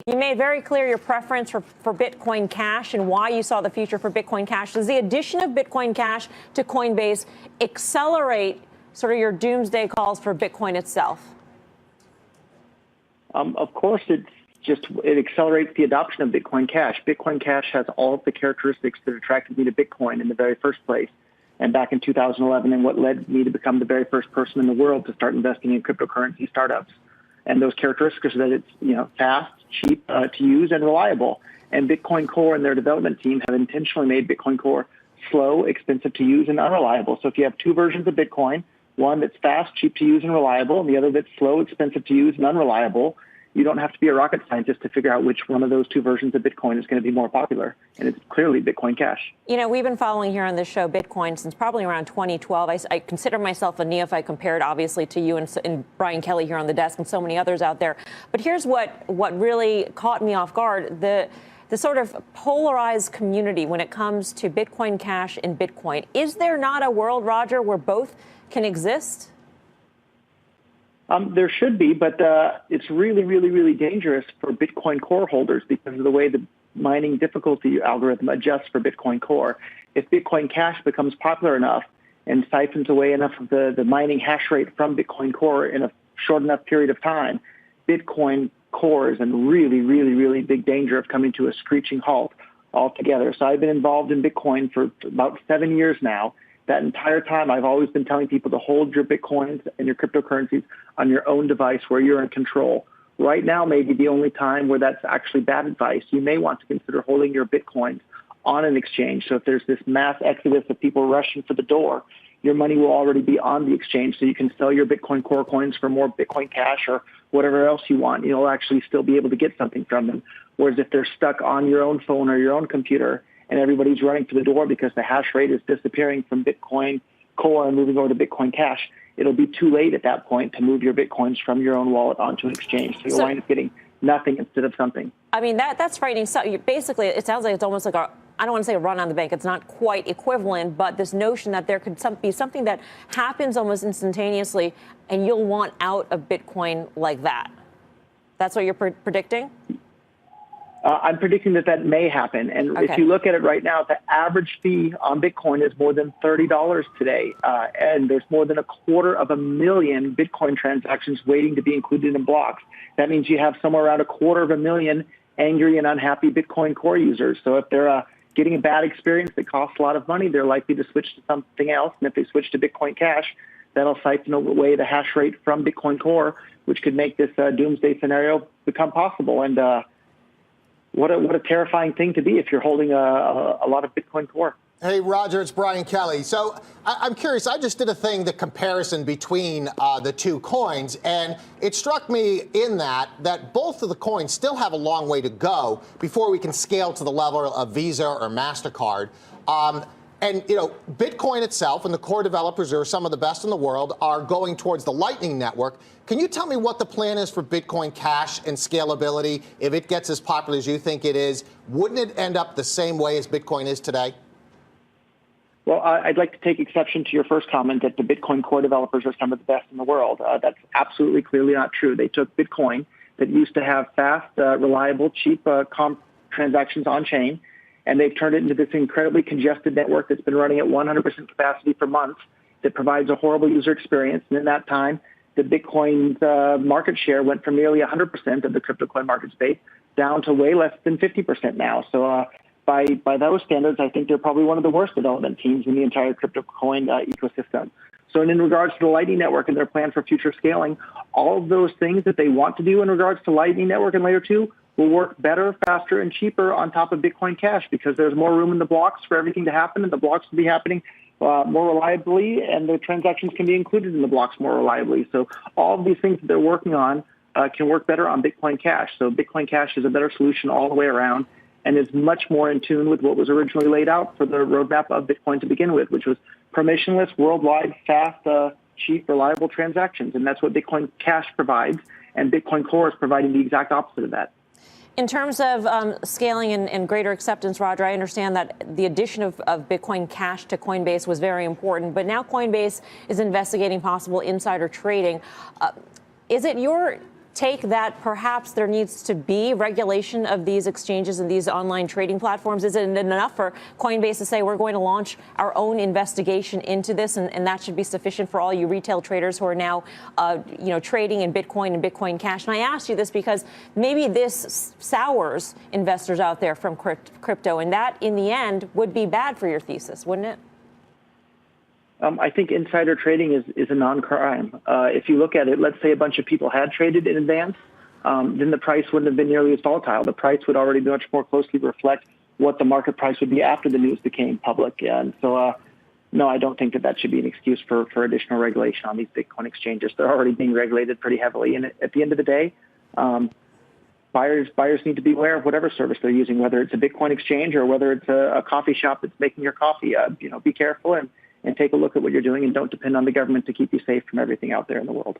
You made very clear your preference for Bitcoin Cash and why you saw the future for Bitcoin Cash. Does the addition of Bitcoin Cash to Coinbase accelerate sort of your doomsday calls for Bitcoin itself? Of course, it accelerates the adoption of Bitcoin Cash. Bitcoin Cash has all of the characteristics that attracted me to Bitcoin in the very first place. And back in 2011, and what led me to become the very first person in the world to start investing in cryptocurrency startups. And those characteristics are that it's fast, cheap to use, and reliable. And Bitcoin Core and their development team have intentionally made Bitcoin Core slow, expensive to use, and unreliable. So if you have two versions of Bitcoin, one that's fast, cheap to use, and reliable, and the other that's slow, expensive to use, and unreliable, you don't have to be a rocket scientist to figure out which one of those two versions of Bitcoin is going to be more popular. And it's clearly Bitcoin Cash. We've been following here on this show Bitcoin since probably around 2012. I consider myself a neophyte compared, obviously, to you and Brian Kelly here on the desk and so many others out there. But here's what really caught me off guard. The sort of polarized community when it comes to Bitcoin Cash and Bitcoin. Is there not a world, Roger, where both can exist? There should be, but it's really, really, really dangerous for Bitcoin Core holders because of the way the mining difficulty algorithm adjusts for Bitcoin Core. If Bitcoin Cash becomes popular enough and siphons away enough of the mining hash rate from Bitcoin Core in a short enough period of time, Bitcoin Core is in really, really, really big danger of coming to a screeching halt altogether. So I've been involved in Bitcoin for about 7 years now. That entire time, I've always been telling people to hold your Bitcoins and your cryptocurrencies on your own device where you're in control. Right now may be the only time where that's actually bad advice. You may want to consider holding your Bitcoins on an exchange. So if there's this mass exodus of people rushing for the door, your money will already be on the exchange. So you can sell your Bitcoin Core coins for more Bitcoin Cash or whatever else you want. You'll actually still be able to get something from them. Whereas if they're stuck on your own phone or your own computer, and everybody's running to the door because the hash rate is disappearing from Bitcoin Core and moving over to Bitcoin Cash, it'll be too late at that point to move your Bitcoins from your own wallet onto an exchange. So you'll wind up getting nothing instead of something. I mean, that's frightening. So basically, it sounds like it's almost like I don't want to say a run on the bank. It's not quite equivalent, but this notion that there could be something that happens almost instantaneously and you'll want out of Bitcoin like that. That's what you're predicting? I'm predicting that may happen. And if you look at it right now, the average fee on Bitcoin is more than $30 today. And there's more than 250,000 Bitcoin transactions waiting to be included in blocks. That means you have somewhere around 250,000 angry and unhappy Bitcoin Core users. So if they're getting a bad experience that costs a lot of money, they're likely to switch to something else. And if they switch to Bitcoin Cash, that'll siphon away the hash rate from Bitcoin Core, which could make this doomsday scenario become possible. And what a terrifying thing to be if you're holding a lot of Bitcoin Core. Hey, Roger, it's Brian Kelly. So I'm curious. I just did the comparison between the two coins, and it struck me in that both of the coins still have a long way to go before we can scale to the level of Visa or MasterCard. And, Bitcoin itself and the core developers, who are some of the best in the world, are going towards the Lightning Network. Can you tell me what the plan is for Bitcoin Cash and scalability? If it gets as popular as you think it is, wouldn't it end up the same way as Bitcoin is today? Well, I'd like to take exception to your first comment that the Bitcoin core developers are some of the best in the world. That's absolutely clearly not true. They took Bitcoin that used to have fast, reliable, cheap transactions on chain, and they've turned it into this incredibly congested network that's been running at 100% capacity for months that provides a horrible user experience. And in that time, the Bitcoin's market share went from nearly 100% of the crypto coin market space down to way less than 50% now. So by those standards, I think they're probably one of the worst development teams in the entire crypto coin ecosystem. So in regards to the Lightning Network and their plan for future scaling, all of those things that they want to do in regards to Lightning Network and Layer 2 will work better, faster, and cheaper on top of Bitcoin Cash because there's more room in the blocks for everything to happen, and the blocks will be happening more reliably, and the transactions can be included in the blocks more reliably. So all of these things that they're working on can work better on Bitcoin Cash. So Bitcoin Cash is a better solution all the way around and is much more in tune with what was originally laid out for the roadmap of Bitcoin to begin with, which was permissionless, worldwide, fast, cheap, reliable transactions. And that's what Bitcoin Cash provides, and Bitcoin Core is providing the exact opposite of that. In terms of scaling and greater acceptance, Roger, I understand that the addition of Bitcoin Cash to Coinbase was very important, but now Coinbase is investigating possible insider trading. Is it your take that perhaps there needs to be regulation of these exchanges and these online trading platforms? Is it enough for Coinbase to say we're going to launch our own investigation into this, and that should be sufficient for all you retail traders who are now, trading in Bitcoin and Bitcoin Cash? And I asked you this because maybe this sours investors out there from crypto, and that in the end would be bad for your thesis, wouldn't it? I think insider trading is a non-crime. If you look at it, let's say a bunch of people had traded in advance, then the price wouldn't have been nearly as volatile. The price would already much more closely reflect what the market price would be after the news became public. And so, no, I don't think that should be an excuse for additional regulation on these Bitcoin exchanges. They're already being regulated pretty heavily. And at the end of the day, buyers need to be aware of whatever service they're using, whether it's a Bitcoin exchange or whether it's a coffee shop that's making your coffee. Be careful and take a look at what you're doing, and don't depend on the government to keep you safe from everything out there in the world.